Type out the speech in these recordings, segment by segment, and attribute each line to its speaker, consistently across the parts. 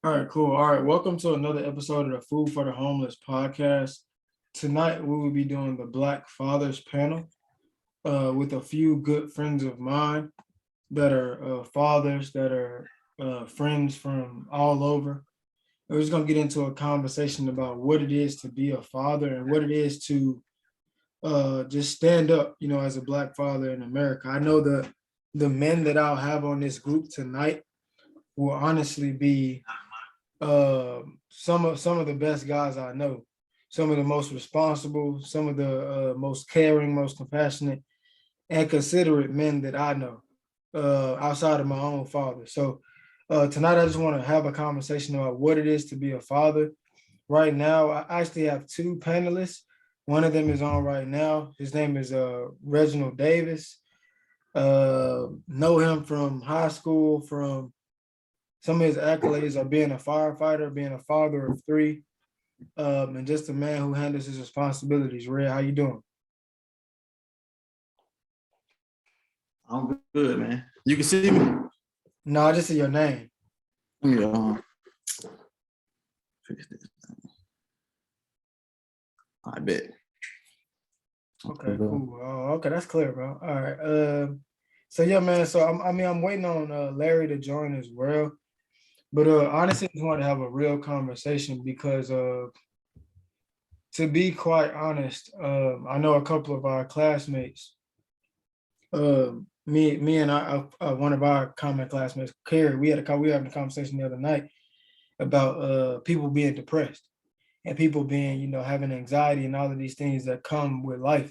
Speaker 1: All right, cool. All right, welcome to another episode of the Food for the Homeless podcast. Tonight we will be doing the Black Fathers panel with a few good friends of mine that are fathers, that are friends from all over. We're just gonna get into a conversation about what it is to be a father and what it is to just stand up, as a Black father in America. I know the men that I'll have on this group tonight will honestly be some of the best guys I know, some of the most responsible, some of the most caring, most compassionate, and considerate men that I know, outside of my own father. So tonight I just want to have a conversation about what it is to be a father. Right now, I actually have two panelists. One of them is on right now. His name is Reginald Davis. Know him from high school, from some of his accolades are being a firefighter, being a father of three, and just a man who handles his responsibilities. Red, how you doing?
Speaker 2: I'm good, man. You can see me?
Speaker 1: No, I just see your name.
Speaker 2: Yeah. I bet.
Speaker 1: Okay, cool. Okay, that's clear, bro. All right. So yeah, man. So I'm waiting on Larry to join as well. But honestly, I just want to have a real conversation because to be quite honest, I know a couple of our classmates. Me and one of our common classmates, Carrie, we were having a conversation the other night about people being depressed and people being, having anxiety and all of these things that come with life.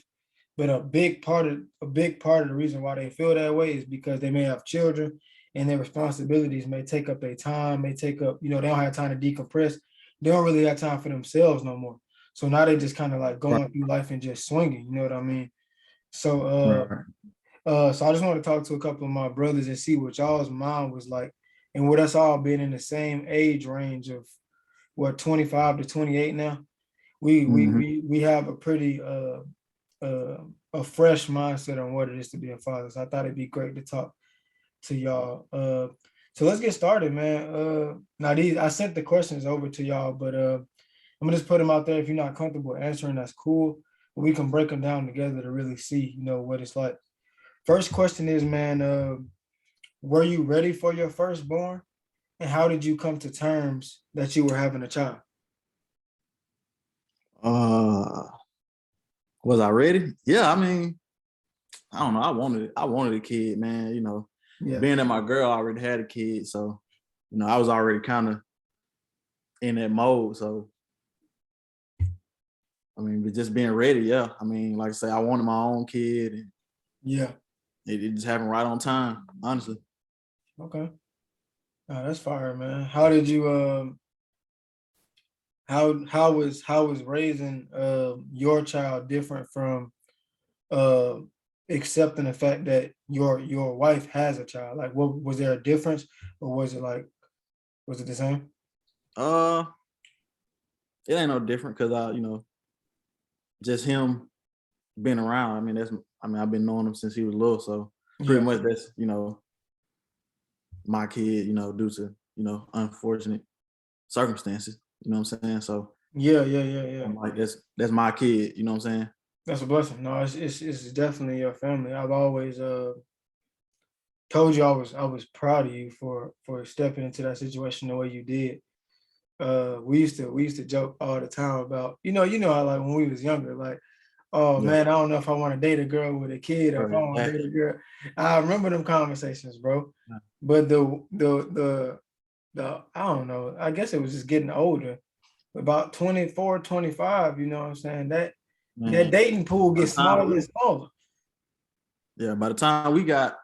Speaker 1: But a big part of the reason why they feel that way is because they may have children and their responsibilities may take up their time, may take up, they don't have time to decompress. They don't really have time for themselves no more. So now they just kind of like
Speaker 2: Right.
Speaker 1: going through life and just swinging, you know what I mean? So
Speaker 2: Right.
Speaker 1: so I just want to talk to a couple of my brothers and see what y'all's mind was like, and with us all being in the same age range of what 25 to 28 now, we we
Speaker 2: Mhm.
Speaker 1: we we have a pretty a fresh mindset on what it is to be a father. So I thought it'd be great to talk to y'all. So let's get started, man. Now these I sent the questions over to y'all, but I'm gonna just put them out there. If you're not comfortable answering, that's cool. But we can break them down together to really see, what it's like. First question is, man, were you ready for your firstborn? And how did you come to terms that you were having a child?
Speaker 2: Uh, was I ready? Yeah, I mean, I don't know. I wanted a kid, man.
Speaker 1: Yeah.
Speaker 2: Being that my girl already had a kid, so I was already kind of in that mode. So I mean, but just being ready, yeah. I mean, like I say, I wanted my own kid, and
Speaker 1: Yeah.
Speaker 2: it just happened right on time, honestly.
Speaker 1: Okay. That's fire, man. How did you how was raising your child different from uh accepting the fact that your wife has a child? Like, what was there a difference, or was it the same?
Speaker 2: Uh, it ain't no different because just him being around. I mean, I've been knowing him since he was little, so pretty
Speaker 1: Yeah.
Speaker 2: much that's my kid. Due to unfortunate circumstances. You know what I'm saying? So
Speaker 1: Yeah.
Speaker 2: I'm like, that's my kid. You know what I'm saying?
Speaker 1: That's a blessing. No, it's definitely your family. I've always told you I was proud of you for stepping into that situation the way you did. We used to joke all the time about, how, like, when we was younger, like, oh
Speaker 2: Yeah.
Speaker 1: man, I don't know if I want to date a girl with a kid or if I
Speaker 2: Right.
Speaker 1: want to date
Speaker 2: Exactly.
Speaker 1: a girl. I remember them conversations, bro.
Speaker 2: Yeah.
Speaker 1: But the I don't know, I guess it was just getting older. About 24, 25, you know what I'm saying? That
Speaker 2: Man,
Speaker 1: dating pool
Speaker 2: by
Speaker 1: gets
Speaker 2: the time
Speaker 1: smaller and
Speaker 2: we,
Speaker 1: smaller.
Speaker 2: yeah, by the time we got,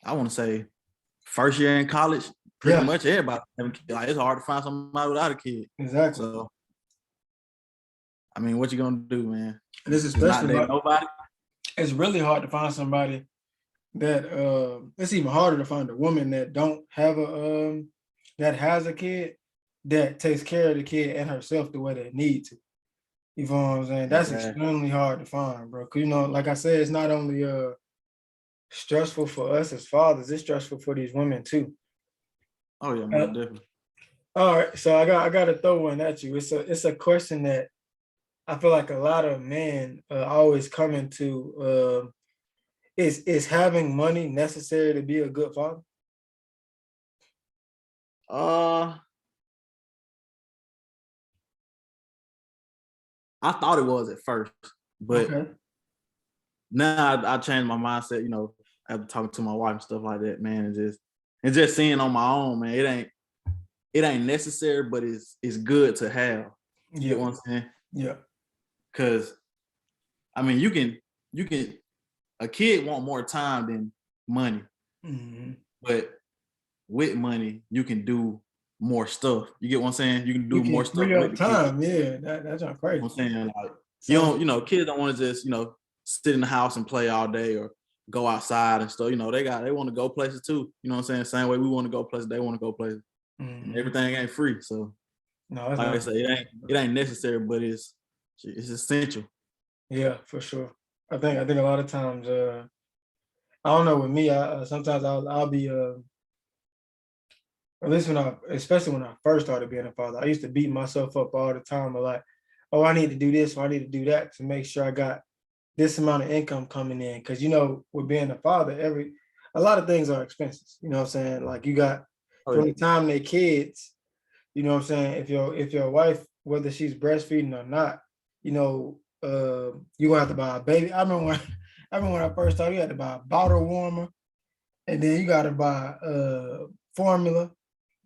Speaker 2: I want to say, first year in college, pretty
Speaker 1: Yeah,
Speaker 2: much everybody having kids. Like, it's hard to find somebody without a kid.
Speaker 1: exactly.
Speaker 2: So I mean, what you gonna do, man?
Speaker 1: And it's
Speaker 2: Just not
Speaker 1: especially
Speaker 2: date
Speaker 1: like,
Speaker 2: nobody?
Speaker 1: it's really hard to find somebody that it's even harder to find a woman that don't have a that has a kid that takes care of the kid and herself the way they need to. You know what I'm saying? That's
Speaker 2: Exactly.
Speaker 1: extremely hard to find, bro. Cause like I said, it's not only stressful for us as fathers, it's stressful for these women too.
Speaker 2: Oh yeah,
Speaker 1: Uh,
Speaker 2: most definitely.
Speaker 1: all right, so I got to throw one at you. It's a question that I feel like a lot of men always come into. Is having money necessary to be a good father?
Speaker 2: Uh, I thought it was at first, but
Speaker 1: Okay.
Speaker 2: now I changed my mindset. After talking to my wife and stuff like that, man, and just seeing on my own, man, it ain't necessary, but it's good to have. You get
Speaker 1: Yeah.
Speaker 2: what I'm saying?
Speaker 1: Yeah.
Speaker 2: Because I mean, you can a kid want more time than money,
Speaker 1: Hmm.
Speaker 2: but with money you can do more stuff. You get what I'm saying? You can
Speaker 1: You
Speaker 2: do more
Speaker 1: can
Speaker 2: stuff
Speaker 1: free
Speaker 2: with
Speaker 1: up
Speaker 2: the kid.
Speaker 1: time. Yeah, that's not
Speaker 2: You know
Speaker 1: crazy.
Speaker 2: what I'm saying? Like
Speaker 1: Some
Speaker 2: kids don't want to just, sit in the house and play all day or go outside and stuff. They want to go places too. You know what I'm saying? Same way we want to go places, they want to go places. And
Speaker 1: mhm.
Speaker 2: everything ain't free. So
Speaker 1: No, it's
Speaker 2: like I
Speaker 1: not.
Speaker 2: say, it ain't necessary, but it's essential.
Speaker 1: Yeah, for sure. I think a lot of times, I don't know with me. Sometimes I'll be at least especially when I first started being a father, I used to beat myself up all the time. But like, oh, I need to do this or I need to do that to make sure I got this amount of income coming in. Because with being a father, a lot of things are expenses. You know what I'm saying? Like you got
Speaker 2: Oh
Speaker 1: from
Speaker 2: yeah.
Speaker 1: the time they kids. You know what I'm saying? If your wife, whether she's breastfeeding or not, you're gonna have to buy a baby. I remember when I first started, you had to buy a bottle warmer, and then you gotta buy formula.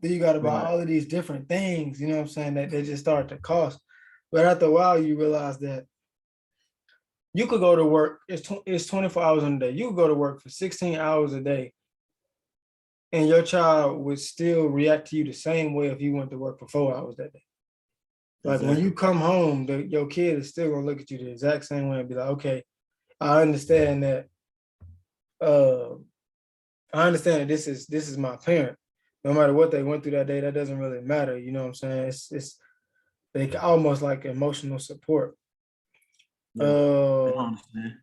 Speaker 1: Then you gotta buy
Speaker 2: Right.
Speaker 1: all of these different things, you know what I'm saying, that they just start to cost. But after a while, you realize that you could go to work, it's 24 hours in a day. You could go to work for 16 hours a day, and your child would still react to you the same way if you went to work for 4 hours that day. Like when you
Speaker 2: Exactly.
Speaker 1: come home, your kid is still gonna look at you the exact same way and be like, okay, I understand that. Uh, I understand that this is my parent. No matter what they went through that day, that doesn't really matter. You know what I'm saying? It's they almost like emotional support.
Speaker 2: Yeah. They don't
Speaker 1: Uh,
Speaker 2: understand.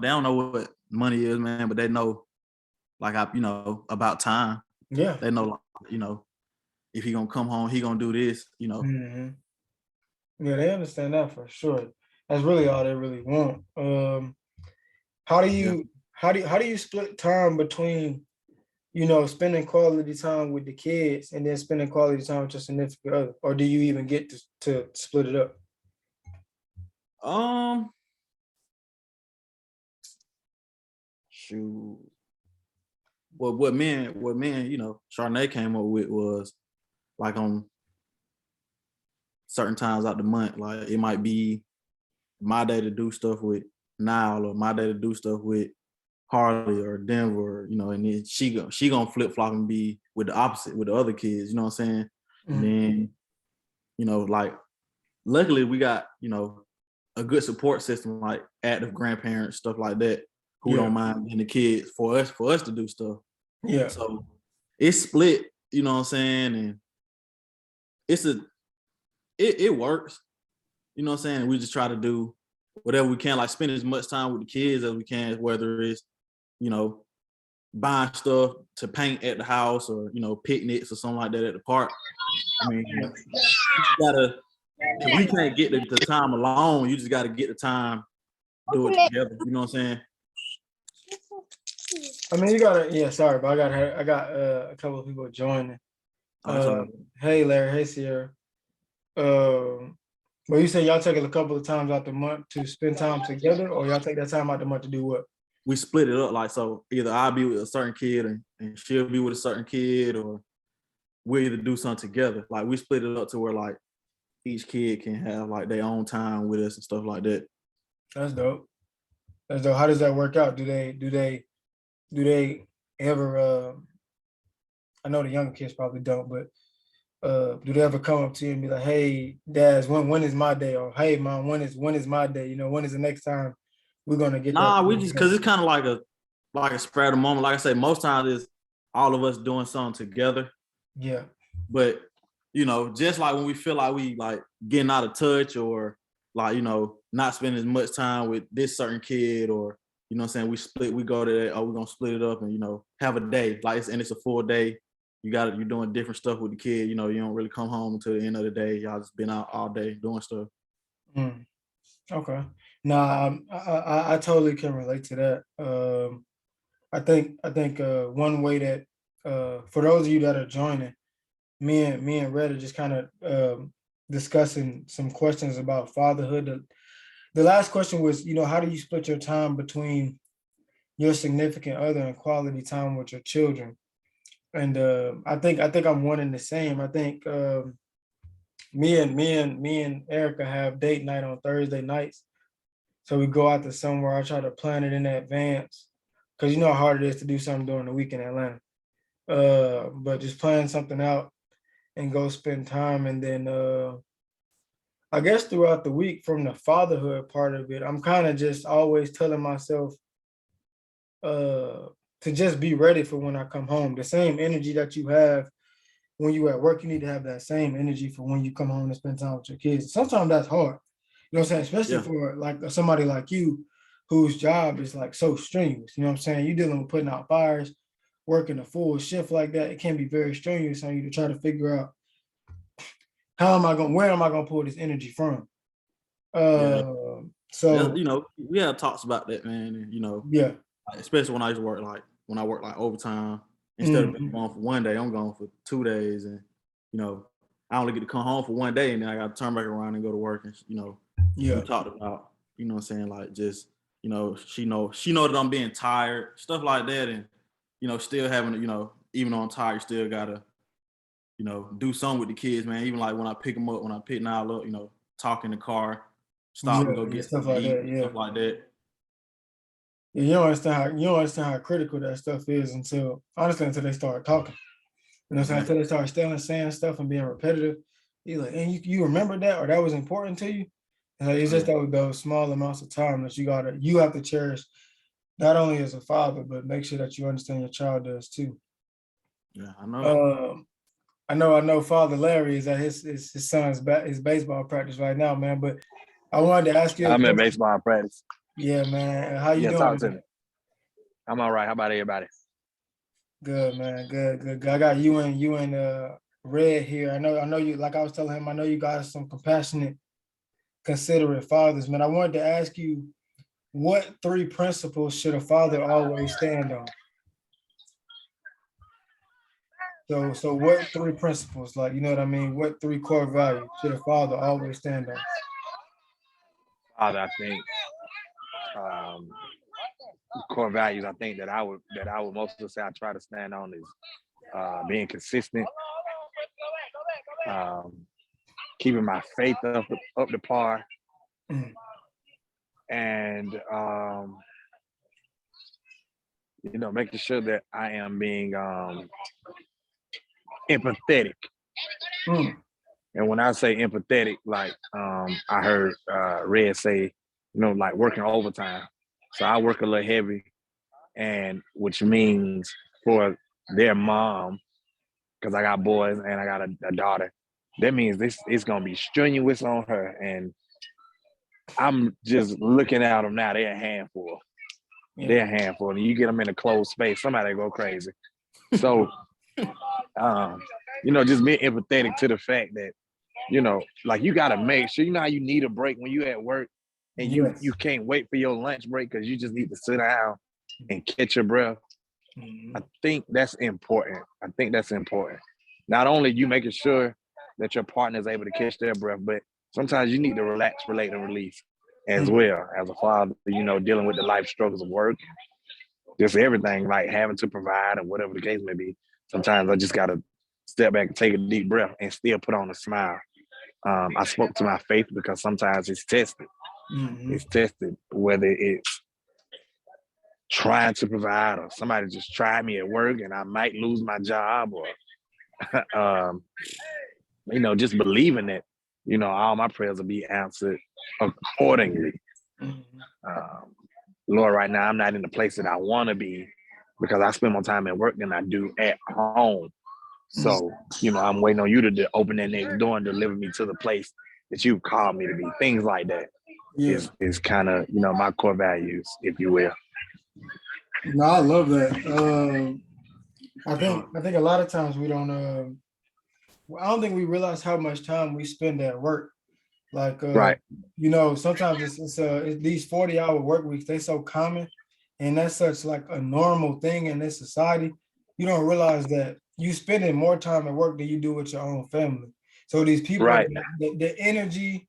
Speaker 2: They don't know what money is, man, but they know about time.
Speaker 1: yeah.
Speaker 2: They know if he gonna come home, he gonna do this.
Speaker 1: Hmm. Yeah, they understand that for sure. That's really all they really want. How do
Speaker 2: Yeah.
Speaker 1: you how do you split time between spending quality time with the kids and then spending quality time with your significant other? Or do you even get to split it up?
Speaker 2: Um Shoot. Well, what me and Charnay came up with was like on certain times out the month, like it might be my day to do stuff with Nile or my day to do stuff with Harley or Denver, and then she gonna flip flop and be with the opposite with the other kids, you know what I'm saying? And
Speaker 1: Mhm.
Speaker 2: then, like luckily we got a good support system like active grandparents, stuff like that, who
Speaker 1: Yeah,
Speaker 2: don't mind getting the kids for us to do stuff.
Speaker 1: yeah,
Speaker 2: So it's split, you know what I'm saying? And it's it works, you know what I'm saying? We just try to do whatever we can, like spend as much time with the kids as we can, whether it's, you know, buying stuff to paint at the house or picnics or something like that at the park. I mean, you just gotta, if we can't get the time alone, you just gotta get the time, do it together. You know what I'm saying?
Speaker 1: I mean, you gotta. Yeah, sorry, but I got a couple of people joining.
Speaker 2: Oh, that's all
Speaker 1: Uh,
Speaker 2: right.
Speaker 1: hey Larry, hey Sierra. Well, you say y'all take it a couple of times out the month to spend time together, or y'all take that time out the month to do what?
Speaker 2: We split it up, like, so either I'll be with a certain kid and she'll be with a certain kid, or we'll either do something together. Like we split it up to where like each kid can have like their own time with us and stuff like that.
Speaker 1: That's dope. That's dope. How does that work out? Do they ever? I know the younger kids probably don't, but do they ever come up to you and be like, "Hey, Dad, when is my day?" Or "Hey, Mom, when is my day? When is the next time we're gonna get that
Speaker 2: Nah, we
Speaker 1: time
Speaker 2: just because
Speaker 1: together?"
Speaker 2: it's kind of like a spread of the moment. Like I say, most times it's all of us doing something together.
Speaker 1: Yeah,
Speaker 2: But just like when we feel like we like getting out of touch or like not spending as much time with this certain kid, or what I'm saying, we go to that, oh, we're gonna split it up and have a day. Like it's a full day you're doing different stuff with the kid. You know, you don't really come home until the end of the day. Y'all just been out all day doing stuff.
Speaker 1: Mm. Okay. Nah, I totally can relate to that. I think one way that for those of you that are joining, me and Red are just kind of discussing some questions about fatherhood. The last question was, how do you split your time between your significant other and quality time with your children? And I think I'm one and the same. I think me and Erica have date night on Thursday nights. So we go out to somewhere. I try to plan it in advance because you know how hard it is to do something during the week in Atlanta. But just plan something out and go spend time. And then I guess throughout the week from the fatherhood part of it, I'm kind of just always telling myself to just be ready for when I come home. The same energy that you have when you at work, you need to have that same energy for when you come home and spend time with your kids. Sometimes that's hard. You know what I'm saying? Especially
Speaker 2: Yeah.
Speaker 1: for like somebody like you whose job is like so strenuous. You know what I'm saying? You're dealing with putting out fires, working a full shift like that. It can be very strenuous on you to try to figure out where am I gonna pull this energy from?
Speaker 2: Yeah.
Speaker 1: So
Speaker 2: We have talks about that, man. And,
Speaker 1: yeah.
Speaker 2: especially when I used to work when I work like overtime, instead of being
Speaker 1: Mhm.
Speaker 2: gone for 1 day, I'm gone for 2 days. And, I only get to come home for 1 day and then I got to turn back around and go to work. And, we
Speaker 1: Yeah.
Speaker 2: talked about, what I'm saying, like just, she know that I'm being tired, stuff like that. And, still having, even though I'm tired, still gotta, do something with the kids, man. Even like when I pick them up, when I pick Nile up, talk in the car, stop and go
Speaker 1: Yeah.
Speaker 2: get
Speaker 1: Stuff
Speaker 2: something to
Speaker 1: like
Speaker 2: eat,
Speaker 1: that. Yeah.
Speaker 2: stuff like that.
Speaker 1: Yeah, you don't understand how critical that stuff is until they start talking. You know what I'm saying?
Speaker 2: Exactly.
Speaker 1: Until they start saying stuff and being repetitive. You're like, and you remember that or that was important to you. And like, it's just
Speaker 2: Yeah.
Speaker 1: those small amounts of time that you have to cherish, not only as a father, but make sure that you understand your child does too.
Speaker 2: Yeah, I know.
Speaker 1: Um, I know Father Larry is at his son's his baseball practice right now, man. But I wanted to ask you a
Speaker 3: I'm in
Speaker 1: question.
Speaker 3: baseball practice.
Speaker 1: Yeah, man. How you
Speaker 3: Yeah,
Speaker 1: doing
Speaker 3: talk to
Speaker 1: today?
Speaker 3: me. I'm all right. How about everybody?
Speaker 1: Good, man. Good. I got you and Red here. I know you, like I was telling him, I know you guys some compassionate, considerate fathers, man. I wanted to ask you, what three principles should a father always stand on? So what three principles, like, you know what I mean? What three core values should a father always stand on?
Speaker 3: Father, I think um, core values. I think that I would mostly say I try to stand on is being consistent, um, keeping my faith up to par,
Speaker 1: Mm.
Speaker 3: and making sure that I am being empathetic.
Speaker 1: Mm.
Speaker 3: And when I say empathetic, like I heard Red say, like working overtime. So I work a little heavy, and which means for their mom, because I got boys and I got a daughter, that means this is gonna be strenuous on her. And I'm just looking at them now. They're a handful.
Speaker 1: Yeah.
Speaker 3: They're a handful. And you get them in a closed space, somebody go crazy. So, just being empathetic to the fact that, like you gotta make sure, how you need a break when you at work and you
Speaker 1: Yes.
Speaker 3: can't wait for your lunch break because you just need to sit down and catch your breath.
Speaker 1: Mhm.
Speaker 3: I think that's important. Not only you making sure that your partner is able to catch their breath, but sometimes you need to relax, relate, and release as
Speaker 1: Mm.
Speaker 3: well. As a father, dealing with the life struggles of work, just everything, like having to provide or whatever the case may be. Sometimes I just gotta step back and take a deep breath and still put on a smile. I spoke to my faith because sometimes it's tested.
Speaker 1: Mhm.
Speaker 3: It's tested whether it's trying to provide or somebody just tried me at work and I might lose my job or just believing that, all my prayers will be answered accordingly.
Speaker 1: Mhm.
Speaker 3: Um, Lord, right now I'm not in the place that I want to be because I spend more time at work than I do at home.
Speaker 1: Mhm.
Speaker 3: So, I'm waiting on you to open that next door and deliver me to the place that you've called me to be. Things like that
Speaker 1: Yeah.
Speaker 3: is kind of, my core values, if you will.
Speaker 1: No, I love that. I think a lot of times we don't. I don't think we realize how much time we spend at work. Like,
Speaker 3: Right.
Speaker 1: sometimes it's these 40-hour work weeks. They so common, and that's such like a normal thing in this society. You don't realize that you spending more time at work than you do with your own family. So these people,
Speaker 3: Right.
Speaker 1: the energy,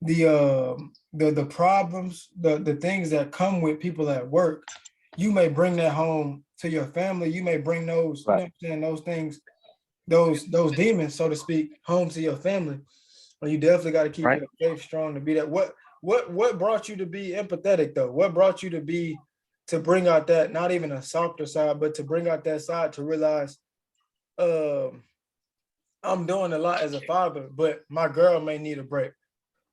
Speaker 1: the problems, the things that come with people at work, you may bring that home to your family. You may bring those,
Speaker 3: Right.
Speaker 1: those things, those demons, so to speak, home to your family. Well, you definitely got to keep
Speaker 3: Right.
Speaker 1: your faith strong to be that. What brought you to be empathetic though? What brought you to bring out that, not even a softer side, but to bring out that side to realize, I'm doing a lot as a father, but my girl may need a break,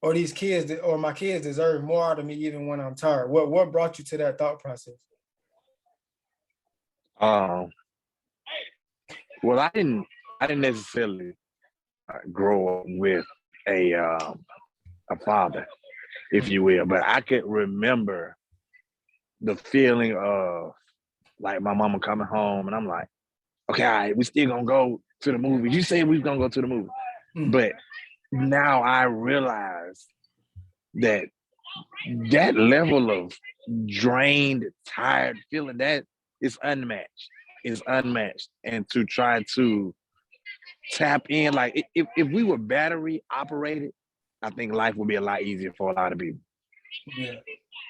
Speaker 1: or these kids, or my kids deserve more out of me even when I'm tired. What brought you to that thought process?
Speaker 3: Um, well, I didn't necessarily grow up with a father, if you will, but I could remember the feeling of like my mama coming home, and I'm like, okay, all right, we still gonna go to the movie. You said we was gonna go to the movie, but now I realize that that level of drained, tired feeling, that is unmatched. Is unmatched. And to try to tap in, like if we were battery operated, I think life would be a lot easier for a lot of people.
Speaker 1: Yeah.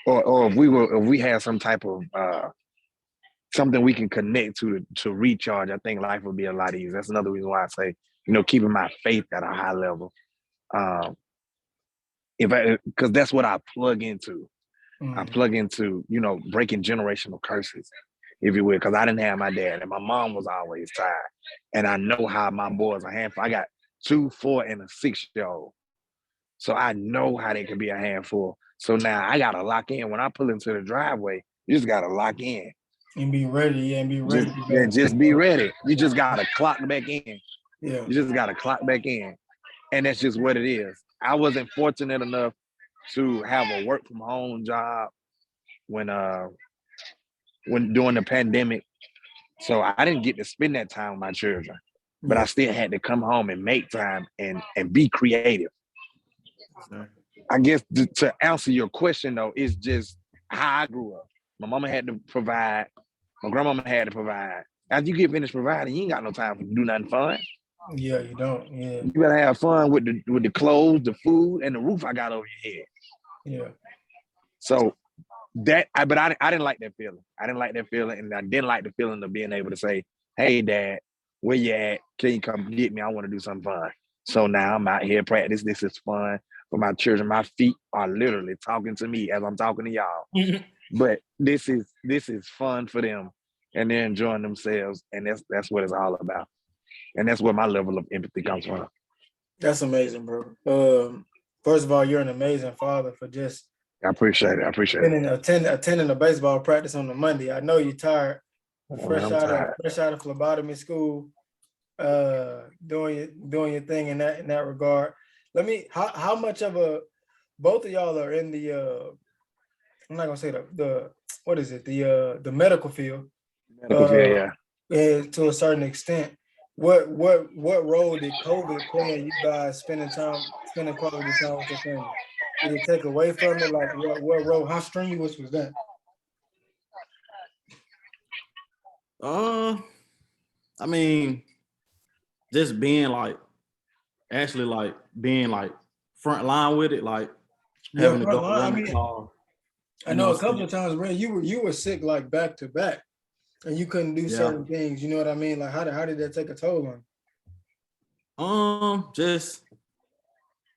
Speaker 3: Or if we had some type of something we can connect to recharge, I think life would be a lot easier. That's another reason why I say, keeping my faith at a high level. Because that's what I plug into. I plug into, breaking generational curses, if you will, because I didn't have my dad, and my mom was always tired. And I know how my boys are handful. I got 2, 4, and a 6-year-old. So I know how they can be a handful. So now I gotta lock in. When I pull into the driveway, you just gotta lock in.
Speaker 1: And be ready, and be ready to go.
Speaker 3: Just be ready. You just gotta clock back in.
Speaker 1: Yeah.
Speaker 3: You just gotta clock back in. And that's just what it is. I wasn't fortunate enough to have a work from home job when during the pandemic. So I didn't get to spend that time with my children. But I still had to come home and make time and be creative. I guess to answer your question though, it's just how I grew up. My mama had to provide, my grandmama had to provide. After you get finished providing, you ain't got no time to do nothing fun.
Speaker 1: Yeah, you don't. Yeah.
Speaker 3: You gotta have fun with the clothes, the food, and the roof I got over your head.
Speaker 1: Yeah.
Speaker 3: So but I didn't like that feeling. I didn't like that feeling, and I didn't like the feeling of being able to say, "Hey, Dad, where you at? Can you come get me? I want to do something fun." So now I'm out here practice. This is fun for my children. My feet are literally talking to me as I'm talking to y'all. But this is fun for them, and they're enjoying themselves, and that's what it's all about. And that's where my level of empathy comes from.
Speaker 1: That's amazing, bro. First of all, you're an amazing father for just
Speaker 3: I appreciate it.
Speaker 1: attending a baseball practice on a Monday. I know you're tired, fresh
Speaker 3: I'm tired.
Speaker 1: out of phlebotomy school, doing your thing in that regard. How much of both of y'all are in the I'm not gonna say the what is it, the medical field.
Speaker 3: Medical field, yeah.
Speaker 1: To a certain extent. What role did COVID play in you guys spending quality time with your family? Did it take away from it? Like what role? How strenuous was that?
Speaker 2: I mean, just being like, actually like being like front line with it, like having to go run the call.
Speaker 1: I know a couple of times, man, you were sick like back to back, and you couldn't do certain things. You know what I mean? Like how did that take a toll on you?
Speaker 2: Just,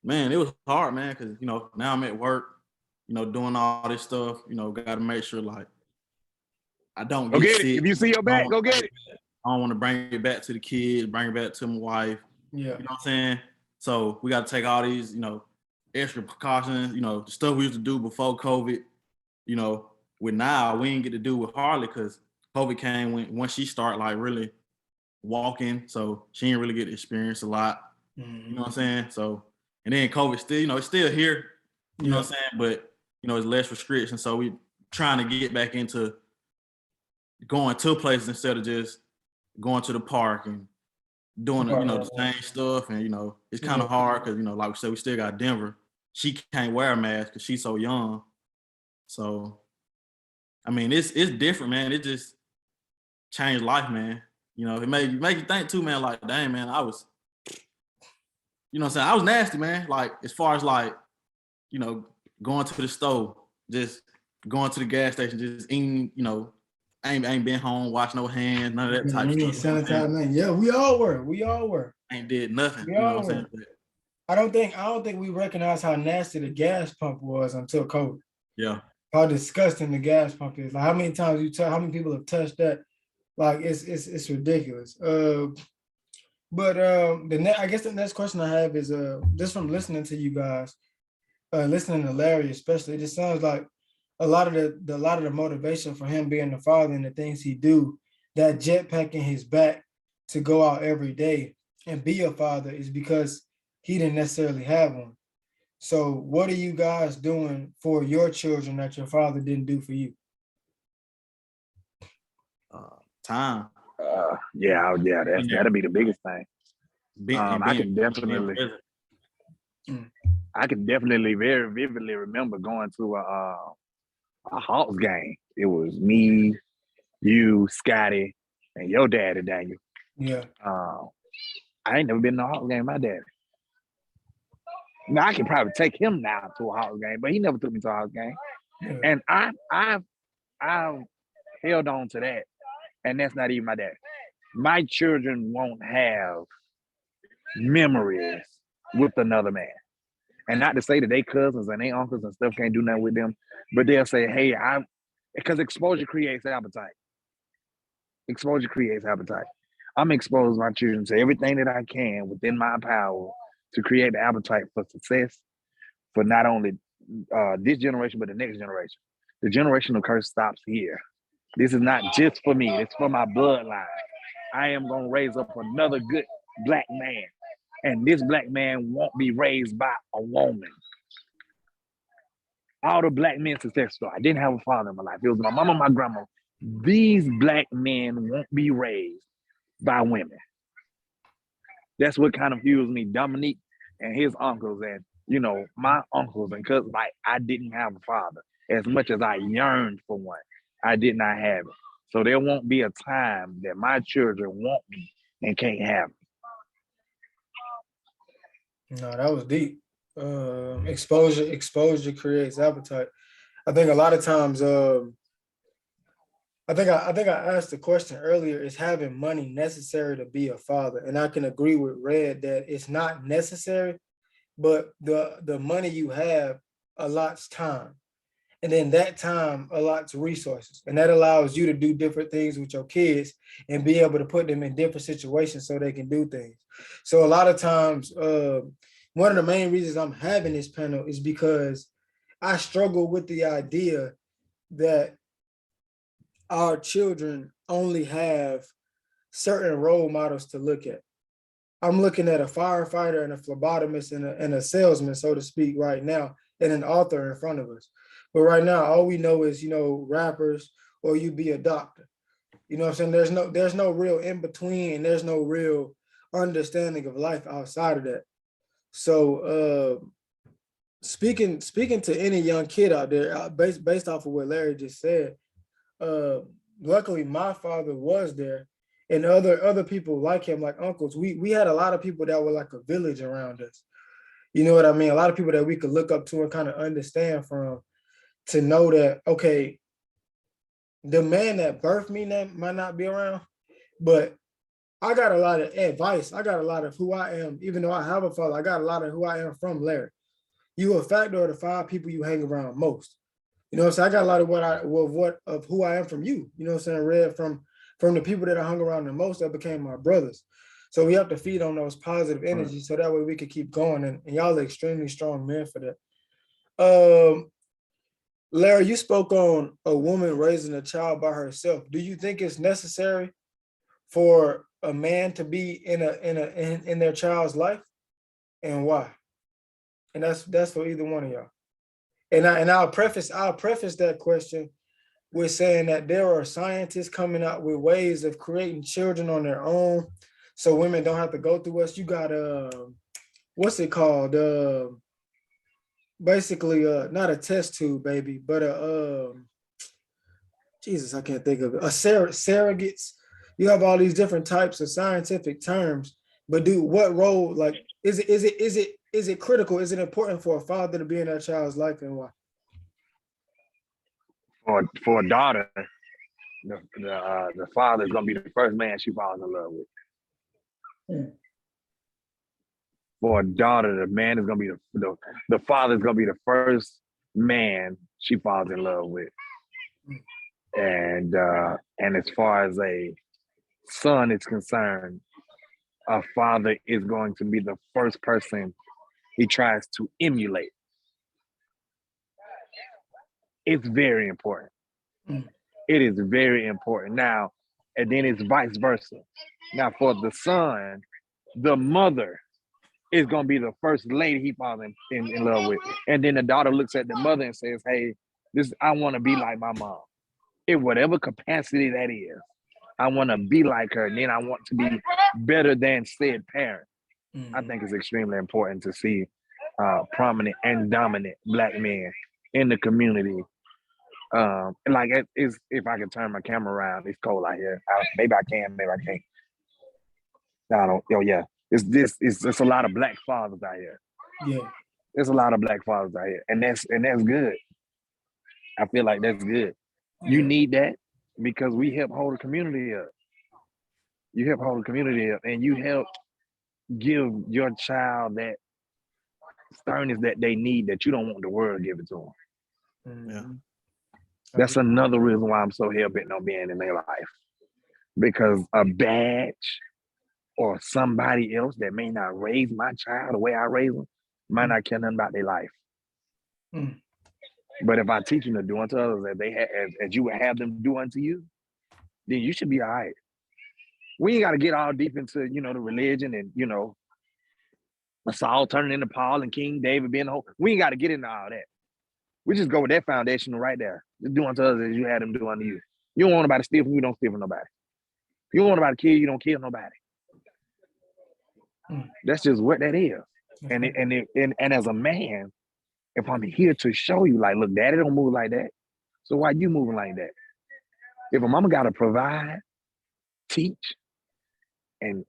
Speaker 2: man, it was hard, man, because now I'm at work, doing all this stuff. Got to make sure like I don't get sick.
Speaker 3: If you see your back, go get it.
Speaker 2: I don't want to bring it back to the kids, bring it back to my wife.
Speaker 1: Yeah.
Speaker 2: You know what I'm saying? So we got to take all these, extra precautions, the stuff we used to do before COVID, with now we didn't get to do with Harley because COVID came once she started like really walking. So she didn't really get to experience a lot.
Speaker 1: Mm-hmm.
Speaker 2: You know what I'm saying? So, and then COVID still, it's still here, you know what I'm saying? But, it's less restrictions. So we trying to get back into going to places instead of just going to the park and doing the same stuff. And it's kind of hard because like we said, we still got Denver. She can't wear a mask because she's so young. So I mean, it's different, man. It just changed life, man. It make you think too, man. Like, dang, man, I was, what I'm saying, I was nasty, man. Like, as far as like, going to the store, just going to the gas station, just eating, ain't been home, wash no hands, none of that type of stuff.
Speaker 1: Yeah, we all were.
Speaker 2: Ain't did nothing.
Speaker 1: We
Speaker 2: You know
Speaker 1: all
Speaker 2: what I'm saying?
Speaker 1: were. I don't think we recognized how nasty the gas pump was until COVID.
Speaker 2: Yeah.
Speaker 1: How disgusting the gas pump is. Like, how many times how many people have touched that? Like, it's ridiculous. But I guess the next question I have is just from listening to you guys, listening to Larry especially, it just sounds like a lot of the motivation for him being the father and the things he do, that jetpack in his back to go out every day and be a father, is because he didn't necessarily have one. So what are you guys doing for your children that your father didn't do for you?
Speaker 2: Time.
Speaker 3: That'll be the biggest thing. I can definitely very vividly remember going to a Hawks game. It was me, you, Scotty, and your daddy, Daniel.
Speaker 1: Yeah.
Speaker 3: I ain't never been to a Hawks game with my daddy. Now I can probably take him now to a Hawks game, but he never took me to a Hawks game. Yeah. And I've held on to that, and that's not even my dad. My children won't have memories with another man. And not to say that they cousins and they uncles and stuff can't do nothing with them, but they'll say, hey, because exposure creates appetite. Exposure creates appetite. I'm exposing my children to everything that I can within my power to create the appetite for success for not only this generation, but the next generation. The generational curse stops here. This is not just for me, it's for my bloodline. I am going to raise up another good Black man. And this Black man won't be raised by a woman. All the Black men success story. I didn't have a father in my life. It was my mama and my grandma. These Black men won't be raised by women. That's what kind of fuels me. Dominique and his uncles and, my uncles, and because like I didn't have a father. As much as I yearned for one, I did not have it. So there won't be a time that my children want me and can't have me.
Speaker 1: No, that was deep. Exposure creates appetite. I think a lot of times, I think I asked the question earlier, is having money necessary to be a father? And I can agree with Red that it's not necessary, but the money you have allots time. And then that time allots resources. And that allows you to do different things with your kids and be able to put them in different situations so they can do things. So a lot of times, one of the main reasons I'm having this panel is because I struggle with the idea that our children only have certain role models to look at. I'm looking at a firefighter and a phlebotomist and a salesman, so to speak, right now, and an author in front of us. But right now, all we know is, rappers, or you be a doctor. You know what I'm saying? There's no real in between, and there's no real understanding of life outside of that. So speaking to any young kid out there, based off of what Larry just said, luckily my father was there, and other people like him, like uncles. We had a lot of people that were like a village around us. You know what I mean? A lot of people that we could look up to and kind of understand from, to know that, okay, the man that birthed me might not be around, but I got a lot of advice. I got a lot of who I am. Even though I have a father, I got a lot of who I am from Larry. You a factor of the 5 people you hang around most. You know what I'm saying? I got a lot of who I am from you. You know what I'm saying? Red, from the people that I hung around the most that became my brothers. So we have to feed on those positive energies so that way we can keep going. And y'all are extremely strong men for that. Larry, you spoke on a woman raising a child by herself. Do you think it's necessary for a man to be in their child's life, and why? And that's for either one of y'all. And I'll preface that question with saying that there are scientists coming out with ways of creating children on their own, so women don't have to go through us. You got what's it called? Basically, not a test tube, baby, but a Jesus, I can't think of it. Surrogates. You have all these different types of scientific terms, but dude, what role? Like, is it critical? Is it important for a father to be in that child's life, and why?
Speaker 3: For a daughter, the father is gonna be the first man she falls in love with.
Speaker 1: Hmm.
Speaker 3: For a daughter, the man is gonna be the father is gonna be the first man she falls in love with. And as far as a son is concerned, a father is going to be the first person he tries to emulate. It's very important.
Speaker 1: Mm.
Speaker 3: It is very important. Now, and then it's vice versa. Now, for the son, the mother is going to be the first lady he falls in love with. And then the daughter looks at the mother and says, hey, I want to be like my mom. In whatever capacity that is, I want to be like her. And then I want to be better than said parent.
Speaker 1: Mm-hmm.
Speaker 3: I think it's extremely important to see prominent and dominant Black men in the community. Like it's, if I can turn my camera around, it's cold out here. Maybe I can, maybe I can't. I don't. Oh yeah, it's a lot of Black fathers out here.
Speaker 1: Yeah,
Speaker 3: there's a lot of Black fathers out here, and that's good. I feel like that's good. You need that because we help hold the community up. You help hold the community up, and you help give your child that sternness that they need that you don't want the world to give it to them.
Speaker 1: mm-hmm.
Speaker 2: Yeah.
Speaker 3: That's another reason why I'm so hell-bent on being in their life. Because a badge or somebody else that may not raise my child the way I raise them might not care nothing about their life.
Speaker 1: Mm.
Speaker 3: But if I teach them to do unto others as you would have them do unto you, then you should be all right. We ain't got to get all deep into, the religion and, Saul turning into Paul and King David being the whole. We ain't got to get into all that. We just go with that foundation right there. Just do unto others as you had them do unto you. You don't want nobody to steal from you, don't steal from nobody. You don't want nobody to kill you, don't kill nobody.
Speaker 1: Mm.
Speaker 3: That's just what that is. And as a man, if I'm here to show you, like, look, daddy don't move like that. So why you moving like that? If a mama gotta provide, teach, and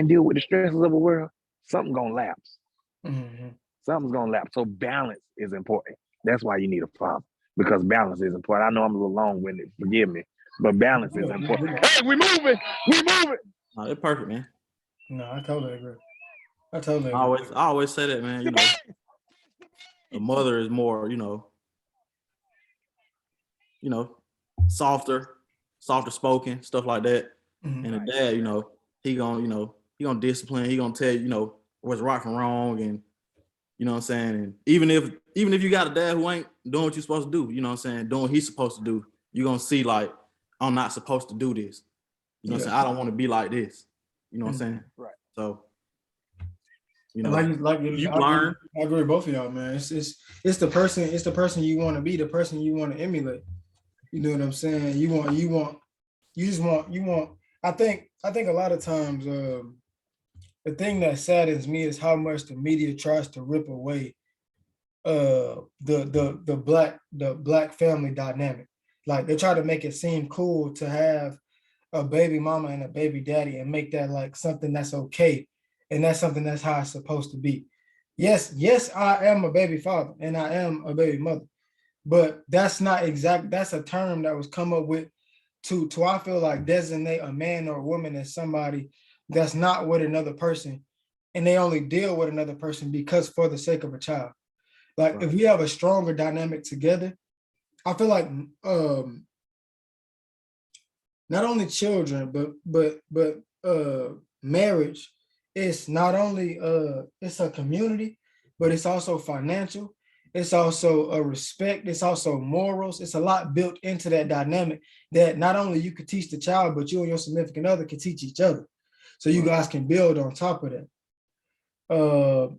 Speaker 3: deal with the stresses of the world, something gonna lapse.
Speaker 1: Mm-hmm.
Speaker 3: Something's gonna lapse. So balance is important. That's why you need a father, because balance is important. I know I'm a little long-winded, forgive me, but balance is important. Hey, we moving.
Speaker 2: No, they're perfect, man.
Speaker 1: No, I totally agree. I
Speaker 2: always say that, man. The mother is more, softer spoken, stuff like that.
Speaker 1: Mm-hmm.
Speaker 2: And the dad, he gonna discipline. He gonna tell you, what's right from wrong, and you know what I'm saying. And even if you got a dad who ain't doing what you're supposed to do, you know what I'm saying, doing what he's supposed to do, you're gonna see like, I'm not supposed to do this. You know what I'm saying? I don't want to be like this. You know what I'm saying?
Speaker 3: Right.
Speaker 2: So,
Speaker 1: you
Speaker 2: learn.
Speaker 1: I agree with both of y'all, man. It's the person you want to be, the person you want to emulate. You know what I'm saying? I think a lot of times the thing that saddens me is how much the media tries to rip away the black family dynamic. Like they try to make it seem cool to have a baby mama and a baby daddy and make that like something that's okay. And that's something that's how it's supposed to be. Yes, I am a baby father and I am a baby mother, but that's not exact. That's a term that was come up with to I feel like designate a man or a woman as somebody that's not with another person, and they only deal with another person because for the sake of a child. Like
Speaker 3: Right.
Speaker 1: If we have a stronger dynamic together, I feel like not only children, but marriage is not only it's a community, but it's also financial. It's also a respect. It's also morals. It's a lot built into that dynamic that not only you could teach the child, but you and your significant other can teach each other. So you guys can build on top of that.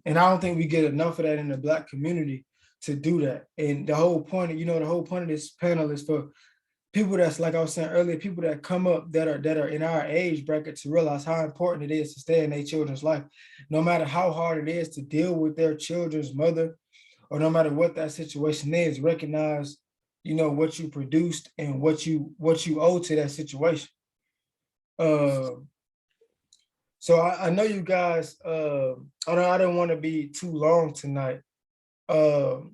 Speaker 1: And I don't think we get enough of that in the Black community to do that. And the whole point of this panel is for people that's like I was saying earlier, people that come up that are in our age bracket to realize how important it is to stay in their children's life, no matter how hard it is to deal with their children's mother, or no matter what that situation is, recognize, what you produced and what you owe to that situation. Uh, so I know you guys. I don't want to be too long tonight. Um,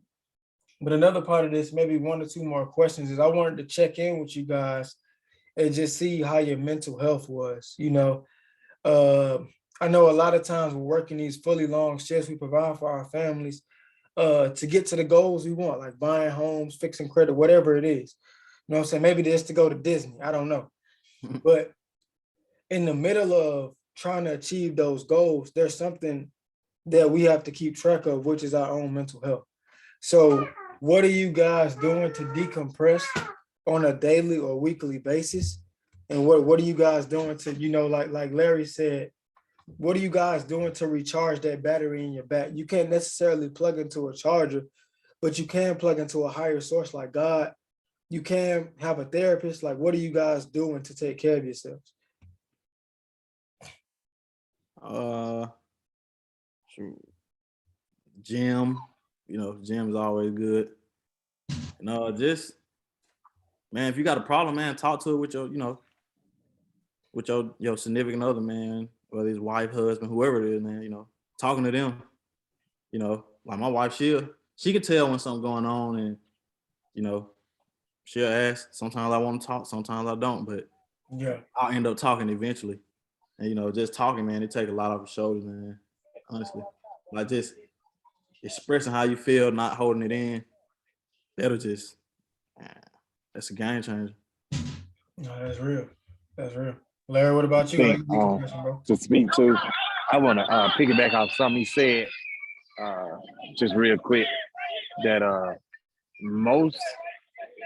Speaker 1: but another part of this, maybe one or two more questions, is I wanted to check in with you guys and just see how your mental health was. Uh, I know a lot of times we're working these fully long shifts. We provide for our families to get to the goals we want, like buying homes, fixing credit, whatever it is. You know what I'm saying? Maybe just to go to Disney. I don't know. But in the middle of trying to achieve those goals, there's something that we have to keep track of, which is our own mental health. So what are you guys doing to decompress on a daily or weekly basis? And what are you guys doing to, like Larry said, what are you guys doing to recharge that battery in your back? You can't necessarily plug into a charger, but you can plug into a higher source like God. You can have a therapist. Like, what are you guys doing to take care of yourselves?
Speaker 2: Shoot. Gym, gym is always good. Just man, if you got a problem, man, talk to it with your significant other, man, whether it's wife, husband, whoever it is, man. Talking to them, like my wife, she can tell when something's going on, and she'll ask. Sometimes I want to talk, sometimes I don't, but
Speaker 1: Yeah,
Speaker 2: I'll end up talking eventually. And just talking, man, it take a lot off your shoulders, man. Honestly, like just expressing how you feel, not holding it in. That'll just, that's a game changer.
Speaker 1: no, that's real. That's real. Larry, what about
Speaker 3: I
Speaker 1: you? How
Speaker 3: think
Speaker 1: you decompressing, bro?
Speaker 3: to speak to, I want to piggyback off something he said just real quick. That most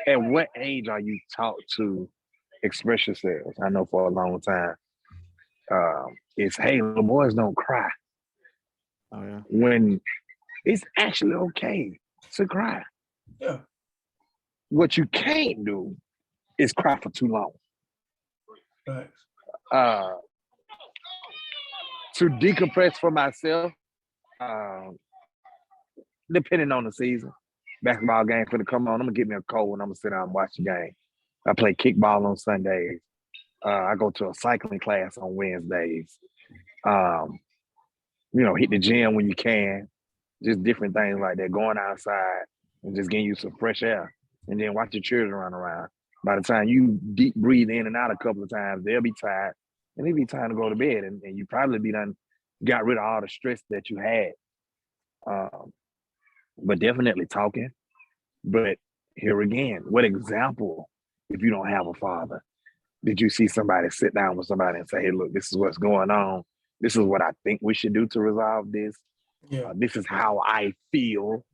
Speaker 3: at what age are you taught to express yourselves? I know for a long time, it's hey, little boys don't cry
Speaker 2: Oh yeah.
Speaker 3: when it's actually okay to cry.
Speaker 1: Yeah.
Speaker 3: What you can't do is cry for too long.
Speaker 1: Thanks.
Speaker 3: To decompress for myself, depending on the season, basketball game for to come on, I'm gonna get me a cold and I'm gonna sit down and watch the game. I play kickball on Sundays. I go to a cycling class on Wednesdays. Hit the gym when you can. Just different things like that. Going outside and just getting you some fresh air, and then watch your children run around. By the time you deep breathe in and out a couple of times, they'll be tired, and it'll be time to go to bed, and you probably be done got rid of all the stress that you had. But definitely talking. But here again, what example, if you don't have a father, did you see somebody sit down with somebody and say, hey, look, this is what's going on. This is what I think we should do to resolve this.
Speaker 1: Yeah.
Speaker 3: This is how I feel,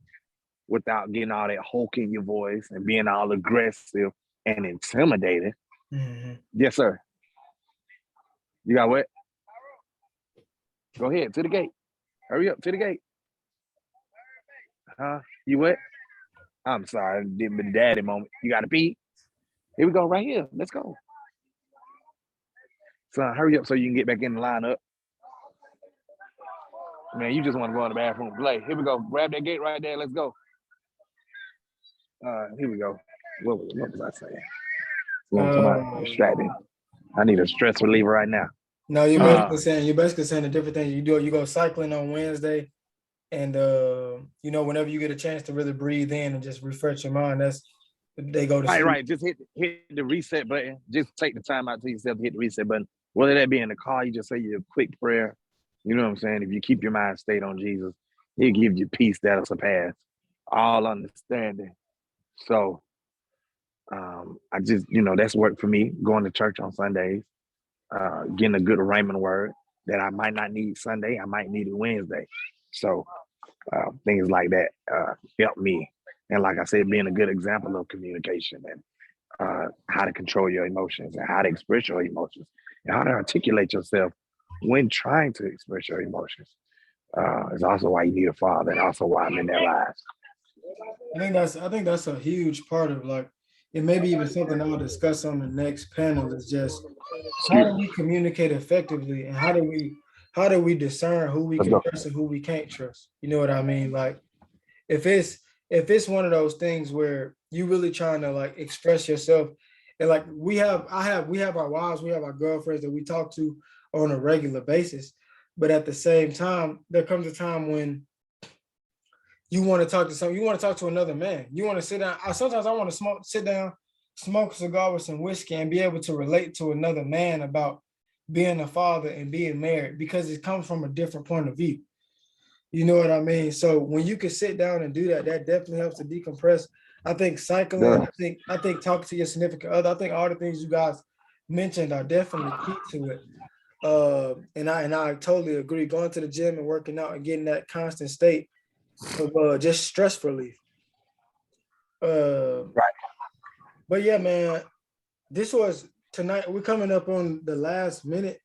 Speaker 3: without getting all that hulk in your voice and being all aggressive and intimidating.
Speaker 1: Mm-hmm.
Speaker 3: Yes, sir. You got what? Go ahead, to the gate. Hurry up, to the gate. You what? I'm sorry, didn't be the daddy moment. You got to pee? Here we go, right here. Let's go. Son, hurry up so you can get back in the lineup. Man, you just want to go in the bathroom and play. Here we go. Grab that gate right there. Let's go. Here we go. What was I saying? Somebody distracted. I need a stress reliever right now.
Speaker 1: No, you're basically saying the different things you do. You go cycling on Wednesday, and whenever you get a chance to really breathe in and just refresh your mind, they go to sleep.
Speaker 3: Right. Just hit the reset button. Just take the time out to yourself to hit the reset button. Whether that be in the car, you just say your quick prayer. You know what I'm saying? If you keep your mind stayed on Jesus, he'll give you peace that'll surpass all understanding. So I just, that's work for me, going to church on Sundays, getting a good Raymond word that I might not need Sunday, I might need it Wednesday. So things like that help me. And like I said, being a good example of communication and how to control your emotions and how to express your emotions and how to articulate yourself when trying to express your emotions is also why you need a father, and also why I'm in their lives.
Speaker 1: I think that's a huge part of, like, and maybe even something I'll discuss on the next panel, is just how do we communicate effectively, and how do we discern who we
Speaker 3: Let's
Speaker 1: can
Speaker 3: go.
Speaker 1: trust and who we can't trust? You know what I mean? Like if it's one of those things where you really trying to like express yourself, and like we have our wives, we have our girlfriends that we talk to on a regular basis, but at the same time, there comes a time when you want to talk to you want to talk to another man. You want to sit down. Sometimes I want to sit down, smoke a cigar with some whiskey, and be able to relate to another man about being a father and being married, because it comes from a different point of view. You know what I mean? So when you can sit down and do that, that definitely helps to decompress. I think cycling,
Speaker 3: Yeah.
Speaker 1: I think talking to your significant other, I think all the things you guys mentioned are definitely key to it. And I totally agree. Going to the gym and working out and getting that constant state of just stress relief.
Speaker 3: Right.
Speaker 1: But yeah, man, this was tonight. We're coming up on the last minute.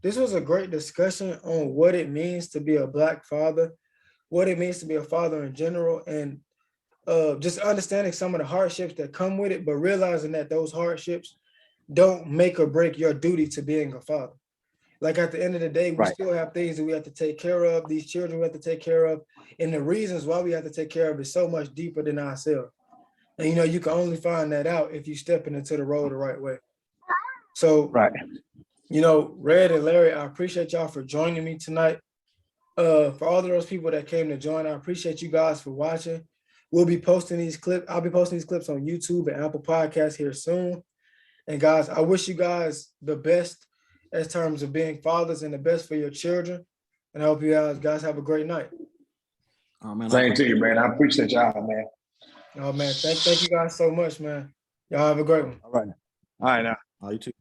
Speaker 1: This was a great discussion on what it means to be a Black father, what it means to be a father in general, and just understanding some of the hardships that come with it, but realizing that those hardships don't make or break your duty to being a father. Like at the end of the day, we
Speaker 3: Right.
Speaker 1: still have things that we have to take care of, these children we have to take care of, and the reasons why we have to take care of is so much deeper than ourselves. And you can only find that out if you stepping into the road the right way. So,
Speaker 3: Right.
Speaker 1: Red and Larry, I appreciate y'all for joining me tonight. For all of those people that came to join, I appreciate you guys for watching. We'll be posting these clips. I'll be posting these clips on YouTube and Apple Podcasts here soon. And guys, I wish you guys the best as terms of being fathers and the best for your children. And I hope you guys have a great night.
Speaker 2: Oh man,
Speaker 3: Same to you, man. I appreciate y'all, man.
Speaker 1: Oh man, thank you guys so much, man. Y'all have a great one.
Speaker 3: All right. All right now.
Speaker 2: Oh, you too.